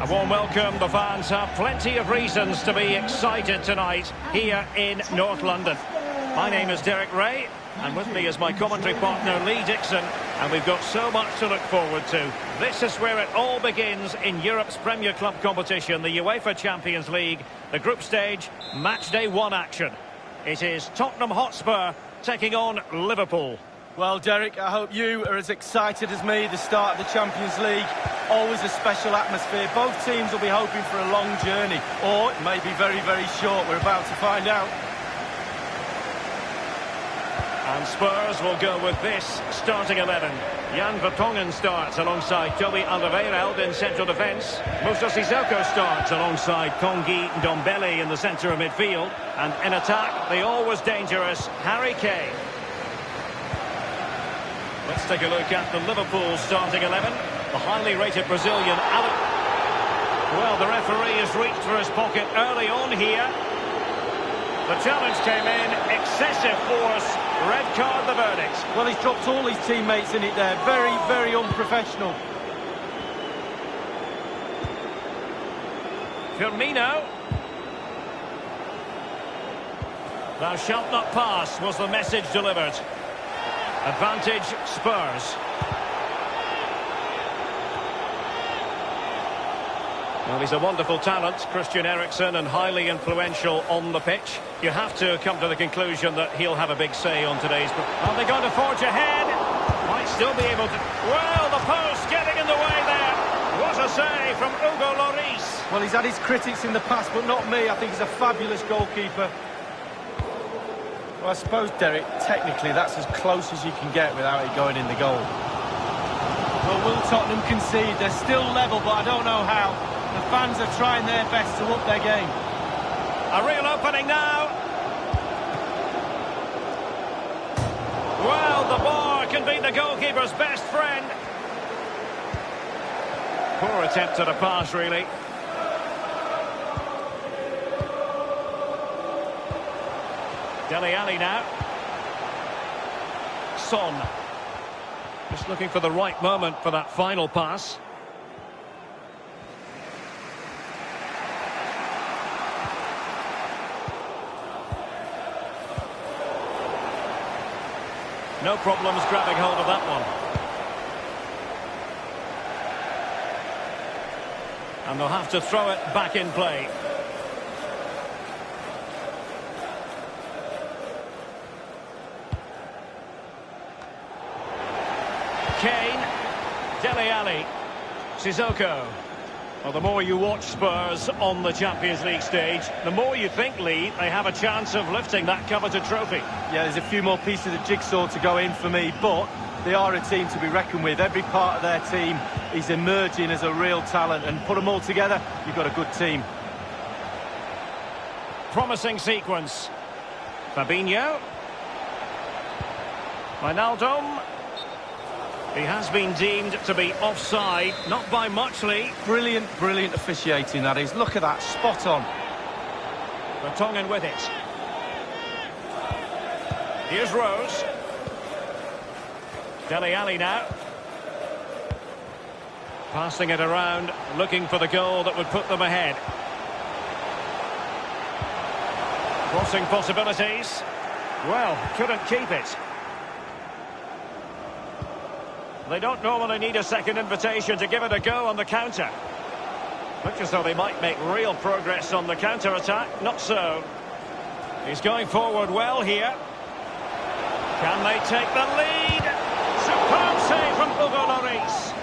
A warm welcome. The fans have plenty of reasons to be excited tonight here in North London. My name is Derek Ray, and with me is my commentary partner Lee Dixon, and we've got so much to look forward to. This is where it all begins in Europe's Premier Club competition, the UEFA Champions League, the group stage, match day 1 action. It is Tottenham Hotspur taking on Liverpool. Well, Derek, I hope you are as excited as me. The start of the Champions League, always a special atmosphere. Both teams will be hoping for a long journey, or it may be very, very short. We're about to find out. And Spurs will go with this starting 11. Jan Vertonghen starts alongside Toby Alderweireld in central defence. Moussa Sissoko starts alongside Tanguy Ndombele in the centre of midfield. And in attack, the always dangerous Harry Kane. Let's take a look at the Liverpool starting 11. The highly rated Brazilian Alan. Well, the referee has reached for his pocket early on here. The challenge came in, excessive force, red card the verdict. Well, he's dropped all his teammates in it there. Very, very unprofessional. Firmino. Thou shalt not pass was the message delivered. Advantage Spurs. Well, he's a wonderful talent, Christian Eriksen, and highly influential on the pitch. You have to come to the conclusion that he'll have a big say on today's... Are they going to forge ahead? Might still be able to... Well, the post getting in the way there. What a save from Hugo Lloris. Well, he's had his critics in the past, but not me. I think he's a fabulous goalkeeper. Well, I suppose, Derek, technically that's as close as you can get without it going in the goal. Well, will Tottenham concede? They're still level, but I don't know how. The fans are trying their best to up their game. A real opening now. Well, the bar can be the goalkeeper's best friend. Poor attempt at a pass, really. Dele Alli now. Son. Just looking for the right moment for that final pass. No problems grabbing hold of that one. And they'll have to throw it back in play. Kane, Dele Alli, Sissoko. Well, the more you watch Spurs on the Champions League stage, the more you think, Lee, they have a chance of lifting that coveted trophy. Yeah, there's a few more pieces of jigsaw to go in for me, but they are a team to be reckoned with. Every part of their team is emerging as a real talent, and put them all together, you've got a good team. Promising sequence. Fabinho. Wijnaldum. He has been deemed to be offside, not by much, Lee. Brilliant, brilliant officiating, that is. Look at that, spot on. Vertonghen with it. Here's Rose. Dele Alli now. Passing it around, looking for the goal that would put them ahead. Crossing possibilities. Well, couldn't keep it. They don't normally need a second invitation to give it a go on the counter. Looks as though they might make real progress on the counter-attack. Not so. He's going forward well here. Can they take the lead? Superb save from Hugo Lloris.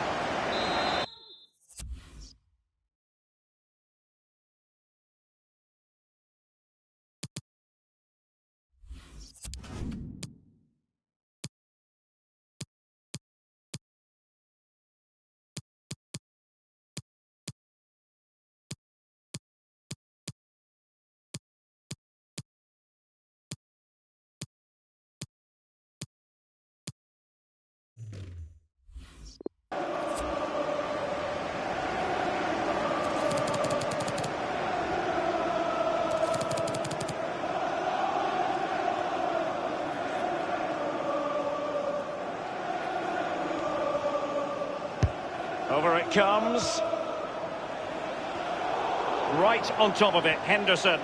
Over it comes. Right on top of it, Henderson.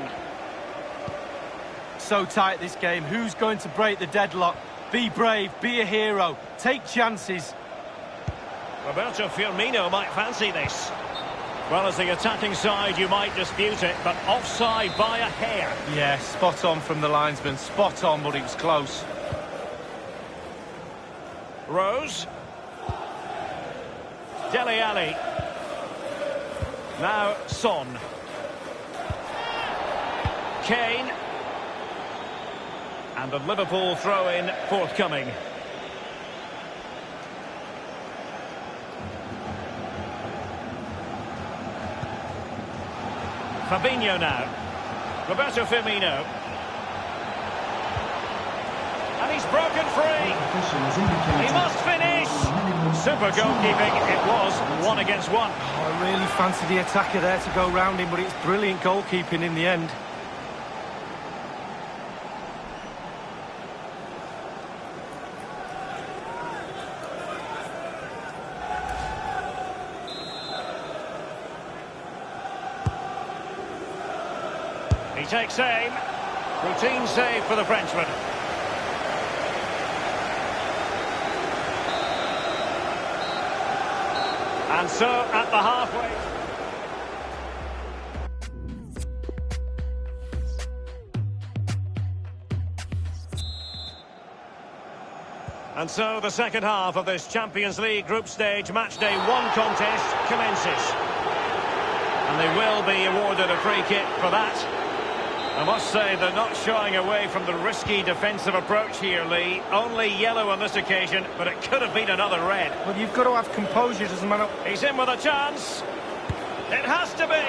So tight this game. Who's going to break the deadlock? Be brave, be a hero, take chances. Roberto Firmino might fancy this. Well, as the attacking side, you might dispute it, but offside by a hair. Yeah, spot on from the linesman. Spot on, but it was close. Rose. Dele Alli. Now Son. Kane. And a Liverpool throw-in forthcoming. Fabinho now. Roberto Firmino. And he's broken free. He must finish. Super goalkeeping. It was 1 against 1. Oh, I really fancied the attacker there to go round him, but it's brilliant goalkeeping in the end. He takes aim. Routine save for the Frenchman. And so at the halfway. And so the second half of this Champions League group stage match day 1 contest commences. And they will be awarded a free kick for that. I must say they're not shying away from the risky defensive approach here, Lee. Only yellow on this occasion, but it could have been another red. Well, you've got to have composure, doesn't matter. He's in with a chance. It has to be.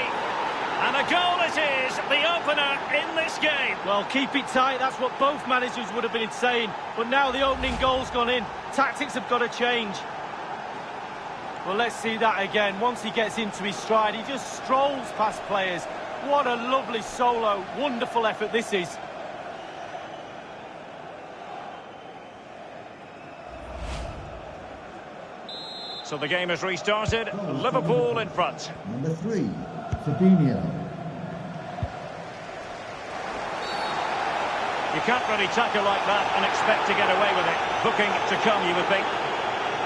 And a goal it is, the opener in this game. Well, keep it tight, that's what both managers would have been saying. But now the opening goal's gone in. Tactics have got to change. Well, let's see that again. Once he gets into his stride, he just strolls past players. What a lovely solo. Wonderful effort this is. So the game has restarted. Liverpool in front. Number 3, Fabinho. You can't really tackle like that and expect to get away with it. Booking to come, you would think.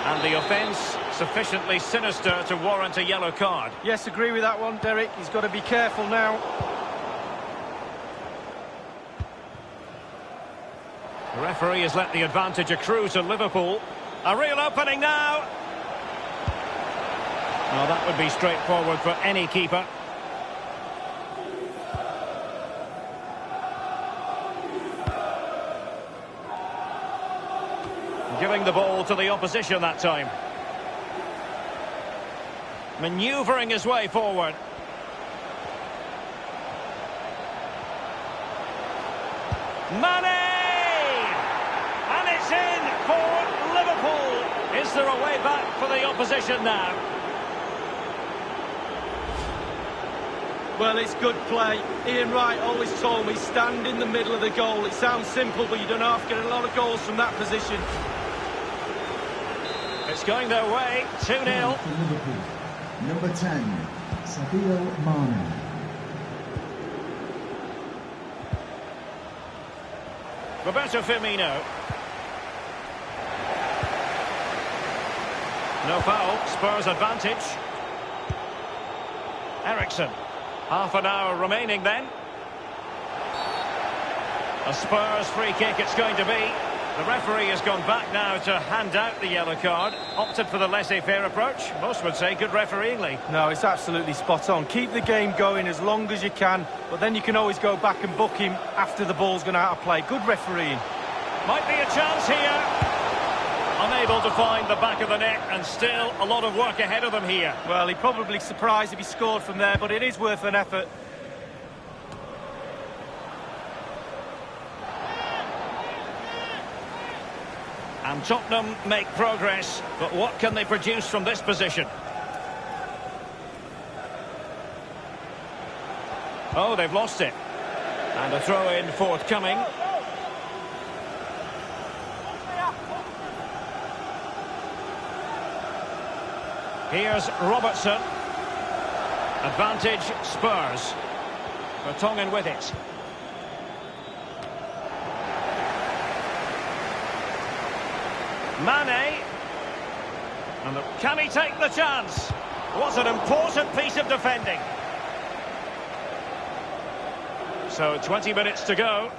And the offence sufficiently sinister to warrant a yellow card. Yes, agree with that one, Derek. He's got to be careful now. The referee has let the advantage accrue to Liverpool. A real opening now. Well, that would be straightforward for any keeper. Giving the ball to the opposition that time. Manoeuvring his way forward. Mane! And it's in for Liverpool. Is there a way back for the opposition now? Well, it's good play. Ian Wright always told me, stand in the middle of the goal. It sounds simple, but you don't have to get a lot of goals from that position. It's going their way, 2-0. Number 10, Sadio Mane. Roberto Firmino. No foul, Spurs advantage. Eriksen. Half an hour remaining then. A Spurs free kick it's going to be. The referee has gone back now to hand out the yellow card. Opted for the laissez-faire approach. Most would say good refereeingly. No, it's absolutely spot on. Keep the game going as long as you can, but then you can always go back and book him after the ball's gone out of play. Good refereeing. Might be a chance here. Unable to find the back of the net, and still a lot of work ahead of them here. Well, he'd probably be surprised if he scored from there, but it is worth an effort. And Tottenham make progress, but what can they produce from this position? Oh, they've lost it. And a throw-in forthcoming. Here's Robertson. Advantage Spurs. Vertonghen with it. Mane. And can he take the chance? What an important piece of defending. So 20 minutes to go.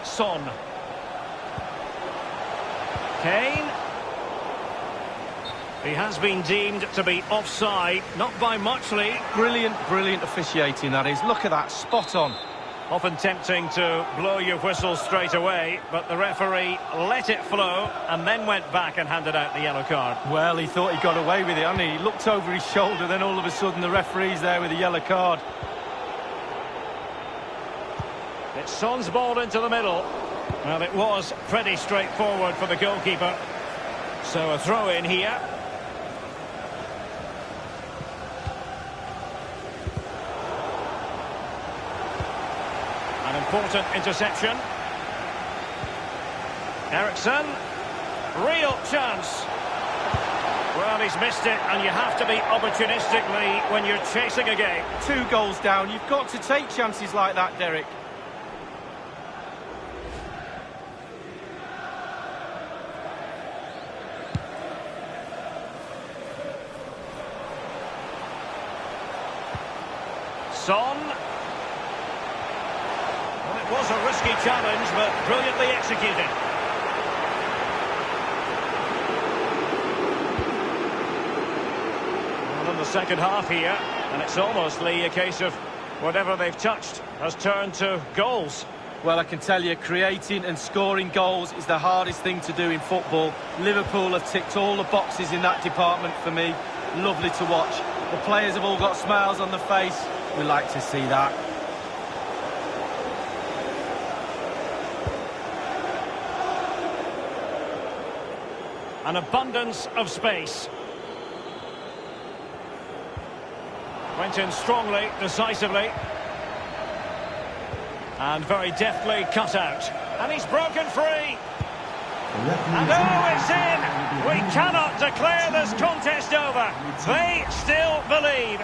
Son. Kane. He has been deemed to be offside, not by much, Lee. Brilliant, brilliant officiating, that is. Look at that, spot on. Often tempting to blow your whistle straight away, but the referee let it flow and then went back and handed out the yellow card. Well, he thought he got away with it, hadn't he? He looked over his shoulder, then all of a sudden the referee's there with a yellow card. It's Son's ball into the middle. Well, it was pretty straightforward for the goalkeeper. So a throw in here. An important interception. Ericsson. Real chance. Well, he's missed it, and you have to be opportunistically when you're chasing a game. 2 goals down. You've got to take chances like that, Derek. Son. Well, it was a risky challenge, but brilliantly executed. Well, in the second half here, and it's almost, Lee, a case of whatever they've touched has turned to goals. Well, I can tell you, creating and scoring goals is the hardest thing to do in football. Liverpool have ticked all the boxes in that department for me. Lovely to watch. The players have all got smiles on their face. We like to see that. An abundance of space. Went in strongly, decisively. And very deftly cut out. And he's broken free. And oh, it's in! We cannot declare this contest over. They still believe.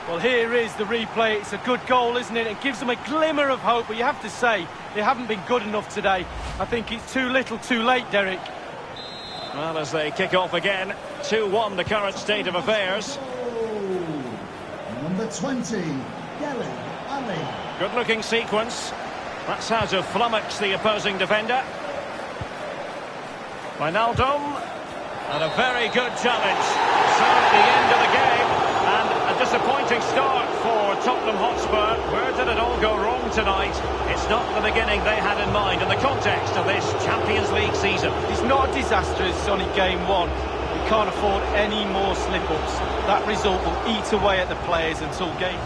Well, here is the replay. It's a good goal, isn't it? It gives them a glimmer of hope, but you have to say, they haven't been good enough today. I think it's too little, too late, Derek. Well, as they kick off again, 2-1 the current state of affairs. Number 20, Dele Alli. Good-looking sequence. That's how to flummox the opposing defender. Wijnaldum. And a very good challenge. So, the end of the game. And a disappointing start for Tottenham Hotspur. Where did it all go wrong tonight? It's not the beginning they had in mind in the context of this Champions League season. It's not a disaster as it's only game 1. We can't afford any more slip-ups. That result will eat away at the players until game...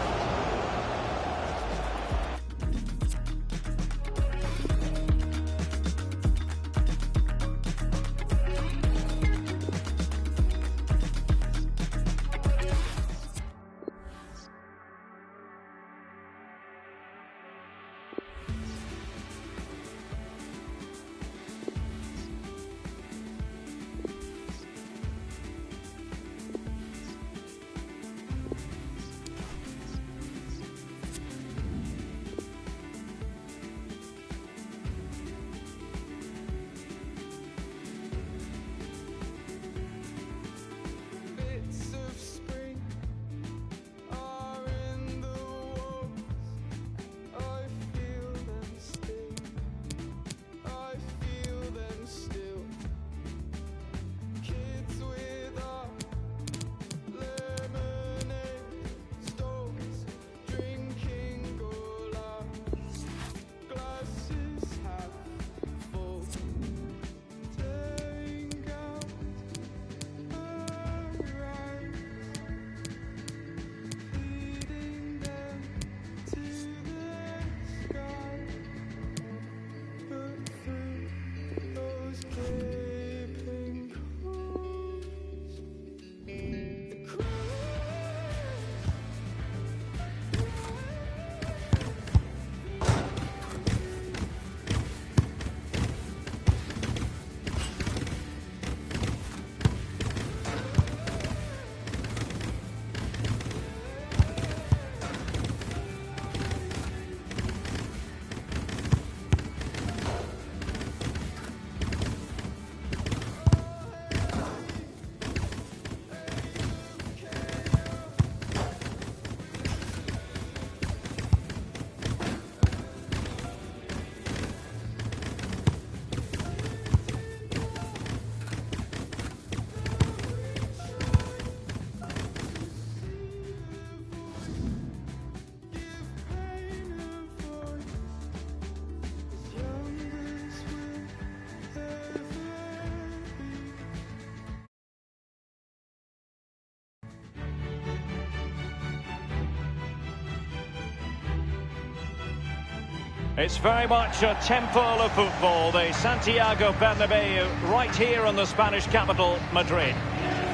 It's very much a temple of football, the Santiago Bernabeu, right here in the Spanish capital, Madrid.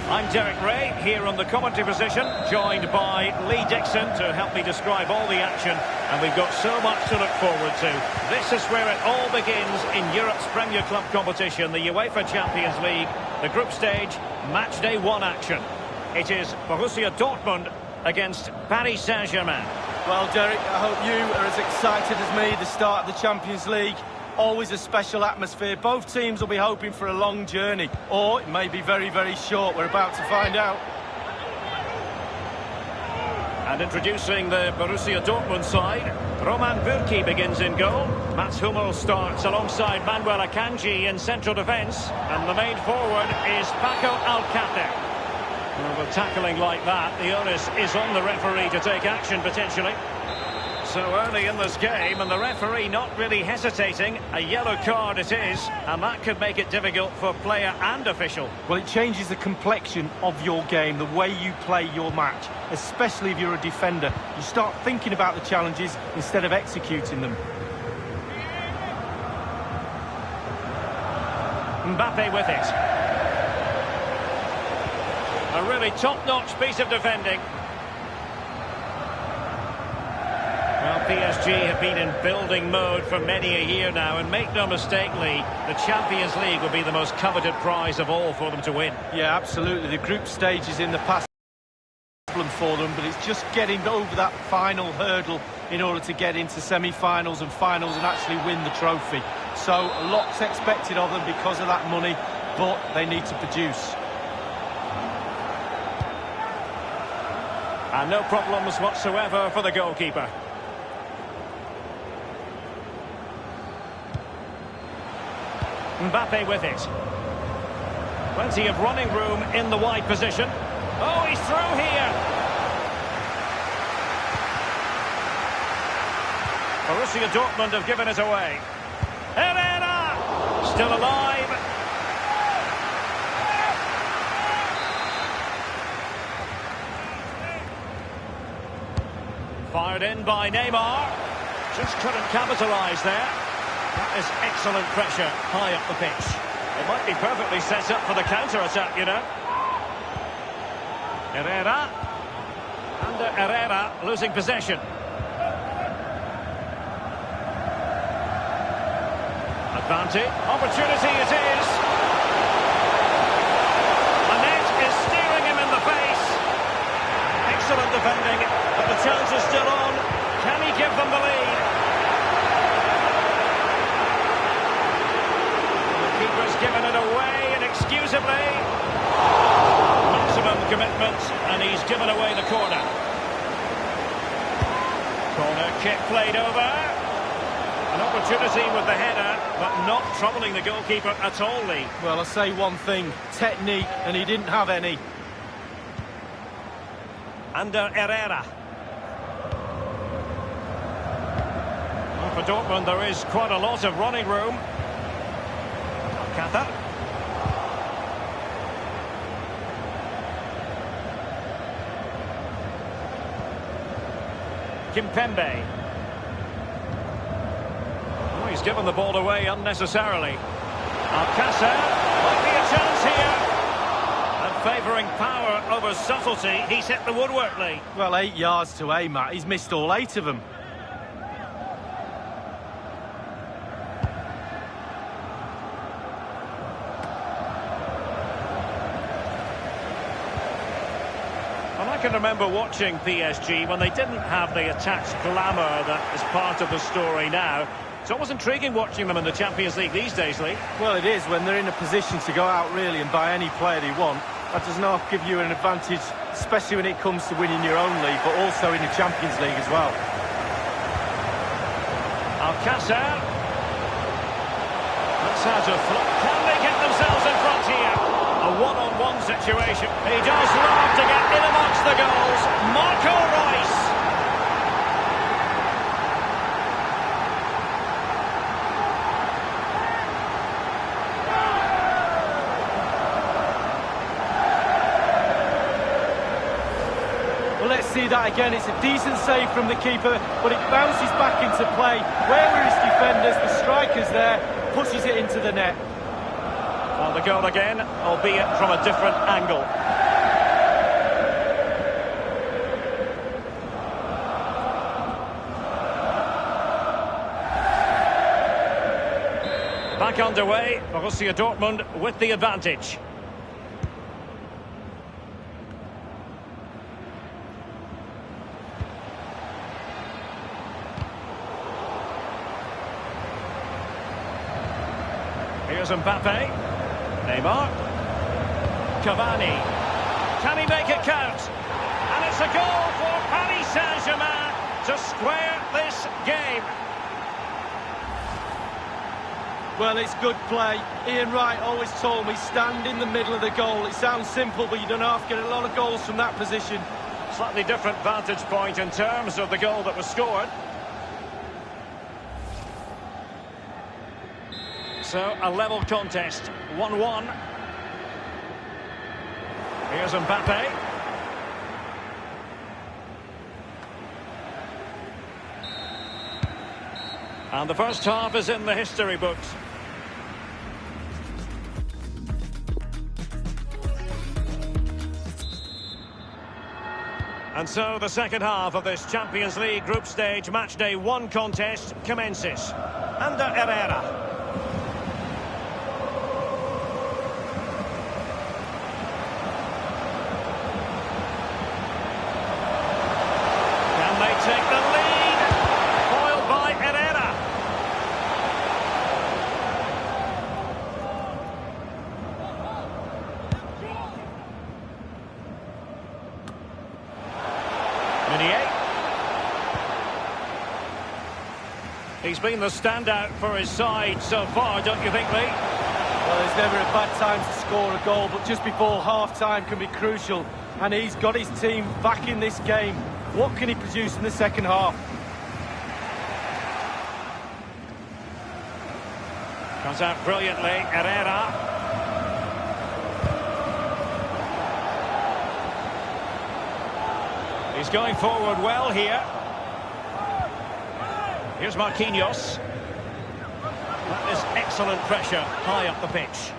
I'm Derek Ray, here on the commentary position, joined by Lee Dixon to help me describe all the action, and we've got so much to look forward to. This is where it all begins in Europe's Premier Club competition, the UEFA Champions League, the group stage, match day 1 action. It is Borussia Dortmund against Paris Saint-Germain. Well, Derek, I hope you are as excited as me. The start of the Champions League, always a special atmosphere. Both teams will be hoping for a long journey, or it may be very, very short. We're about to find out. And introducing the Borussia Dortmund side, Roman Bürki begins in goal. Mats Hummels starts alongside Manuel Akanji in central defence. And the main forward is Paco Alcácer. Well, with tackling like that, the onus is on the referee to take action, potentially. So early in this game, and the referee not really hesitating. A yellow card it is, and that could make it difficult for player and official. Well, it changes the complexion of your game, the way you play your match, especially if you're a defender. You start thinking about the challenges instead of executing them. Mbappe with it. A really top-notch piece of defending. Well, PSG have been in building mode for many a year now, and make no mistake, Lee, the Champions League will be the most coveted prize of all for them to win. Yeah, absolutely. The group stage is in the past problem for them, but it's just getting over that final hurdle in order to get into semi-finals and finals and actually win the trophy. So, a lot's expected of them because of that money, but they need to produce. And no problems whatsoever for the goalkeeper. Mbappe with it. Plenty of running room in the wide position. Oh, he's through here. Borussia Dortmund have given it away. Herrera! Still alive. Fired in by Neymar. Just couldn't capitalise there. That is excellent pressure high up the pitch. It might be perfectly set up for the counter-attack, you know. Herrera. And Herrera losing possession. Advantage. Opportunity it is. Annette is steering him in the face. Excellent defending, but the chance is still on. Can he give them the lead? Keeper's given it away inexcusably. Maximum commitment, and he's given away the corner. Corner kick played over. An opportunity with the header, but not troubling the goalkeeper at all, Lee. Well, I'll say one thing, technique, and he didn't have any. Under Herrera. Well, for Dortmund, there is quite a lot of running room. Alcácer. Kimpembe. Oh, he's given the ball away unnecessarily. Alcácer. Might be a chance here. And favouring power over subtlety, he's hit the woodwork, Lee. Well, 8 yards to aim at. He's missed all 8 of them. And I can remember watching PSG when they didn't have the attached glamour that is part of the story now. It's always intriguing watching them in the Champions League these days, Lee. Well, it is when they're in a position to go out really and buy any player they want. That does not give you an advantage, especially when it comes to winning your own league, but also in the Champions League as well. Alcácer. That's how to flip. Can they get themselves in front here? A one-on-one situation. He does love to get in amongst the goals. Marco Reus. see that again. It's a decent save from the keeper, but it bounces back into play. Where were his defenders? The striker's there, pushes it into the net. Well, the goal again, albeit from a different angle. Back underway, Borussia Dortmund with the advantage. Here's Mbappe. Neymar. Cavani. Can he make it count? And it's a goal for Paris Saint-Germain to square this game. Well, it's good play. Ian Wright always told me, stand in the middle of the goal. It sounds simple, but you don't have to get a lot of goals from that position. Slightly different vantage point in terms of the goal that was scored. So, a level contest, 1-1. Here's Mbappe. And the first half is in the history books. And so the second half of this Champions League group stage match day 1 contest commences. Under Herrera. Can they take the lead? Foiled by Herrera. He's been the standout for his side so far, don't you think, Lee? Well, there's never a bad time to score a goal, but just before half-time can be crucial. And he's got his team back in this game. What can he produce in the second half? Comes out brilliantly, Herrera. He's going forward well here. Here's Marquinhos. That is excellent pressure high up the pitch.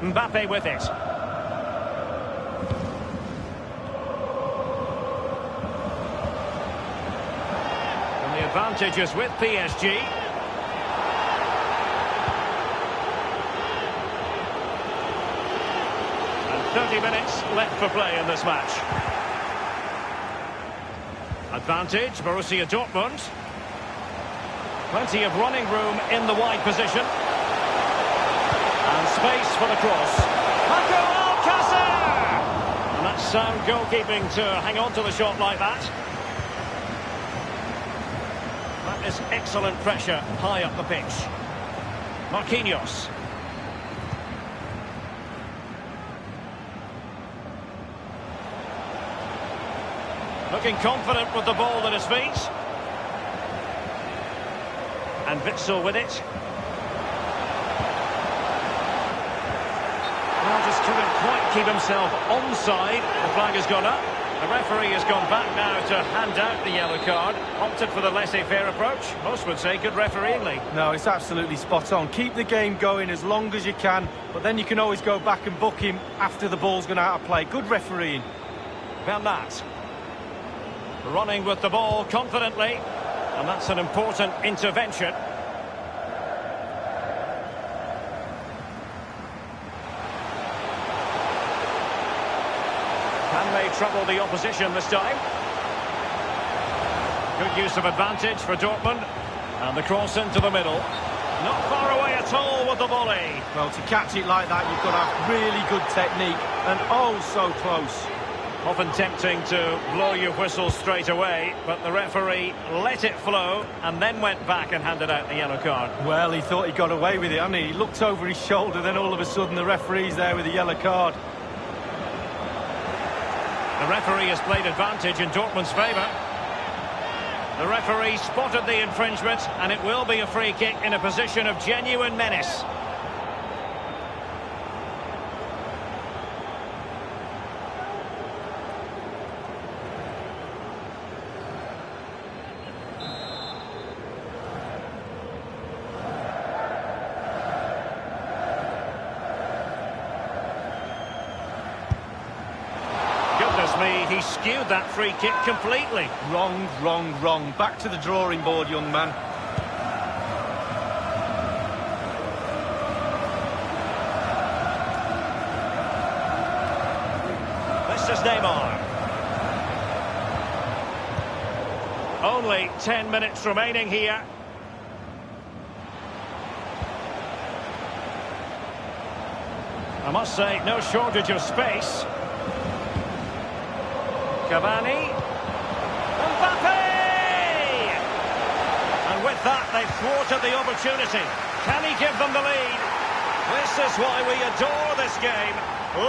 Mbappe with it. And the advantage is with PSG. And 30 minutes left for play in this match. Advantage, Borussia Dortmund. Plenty of running room in the wide position. And space for the cross. Paco Alcácer! And that's sound goalkeeping to hang on to the shot like that. That is excellent pressure high up the pitch. Marquinhos. Looking confident with the ball at his feet. And Witsel with it. Well, just couldn't quite keep himself onside. The flag has gone up. The referee has gone back now to hand out the yellow card. Opted for the laissez-faire approach. Most would say good refereeing, Lee. No, it's absolutely spot on. Keep the game going as long as you can, but then you can always go back and book him after the ball's gone out of play. Good refereeing. Bernat. Running with the ball confidently. And that's an important intervention. Can they trouble the opposition this time? Good use of advantage for Dortmund. And the cross into the middle. Not far away at all with the volley. Well, to catch it like that, you've got to have really good technique. And oh, so close. Often tempting to blow your whistle straight away, but the referee let it flow and then went back and handed out the yellow card. Well, he thought he got away with it, hadn't he? He looked over his shoulder, then all of a sudden the referee's there with the yellow card. The referee has played advantage in Dortmund's favour. The referee spotted the infringement, and it will be a free kick in a position of genuine menace. me he skewed that free kick completely. Wrong, wrong, wrong. Back to the drawing board, young man. This is Neymar. Only 10 minutes remaining here. I must say, no shortage of space. Cavani. Mbappe! And with that, they've thwarted the opportunity. Can he give them the lead? This is why we adore this game.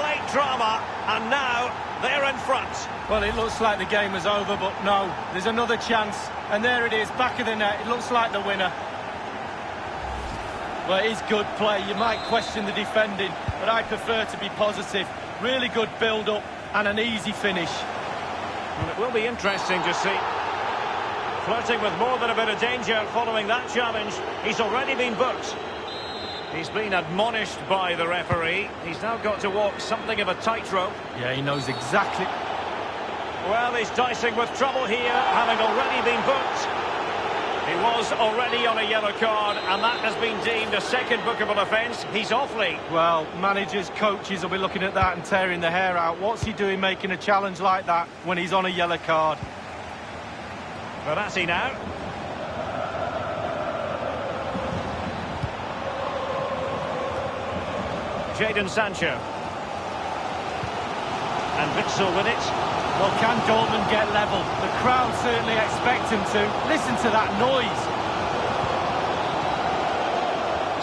Late drama, and now they're in front. Well, it looks like the game is over, but no, there's another chance. And there it is, back of the net. It looks like the winner. Well, it is good play. You might question the defending, but I prefer to be positive. Really good build-up and an easy finish. Well, it will be interesting to see. Flirting with more than a bit of danger following that challenge. He's already been booked. He's been admonished by the referee. He's now got to walk something of a tightrope. Yeah, he knows exactly. Well, he's dicing with trouble here, having already been booked. He was already on a yellow card, and that has been deemed a second bookable offence. He's off league. Well, managers, coaches will be looking at that and tearing their hair out. What's he doing making a challenge like that when he's on a yellow card? Verratti now. Jadon Sancho. And Witsel with it. Well, can Dortmund get level? The crowd certainly expect him to. Listen to that noise.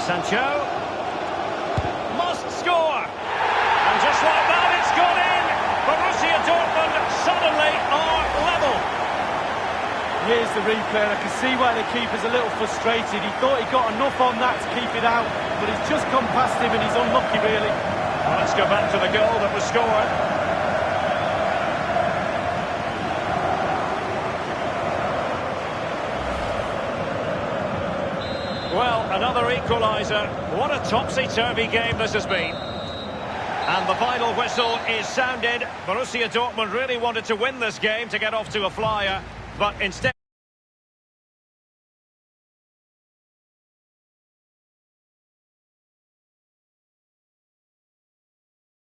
Sancho. Must score. And just like that, it's gone in. Borussia Dortmund suddenly are level. Here's the replay, and I can see why the keeper's a little frustrated. He thought he got enough on that to keep it out, but he's just gone past him and he's unlucky, really. Well, let's go back to the goal that was scored. Well, another equaliser. What a topsy-turvy game this has been. And the final whistle is sounded. Borussia Dortmund really wanted to win this game to get off to a flyer, but instead...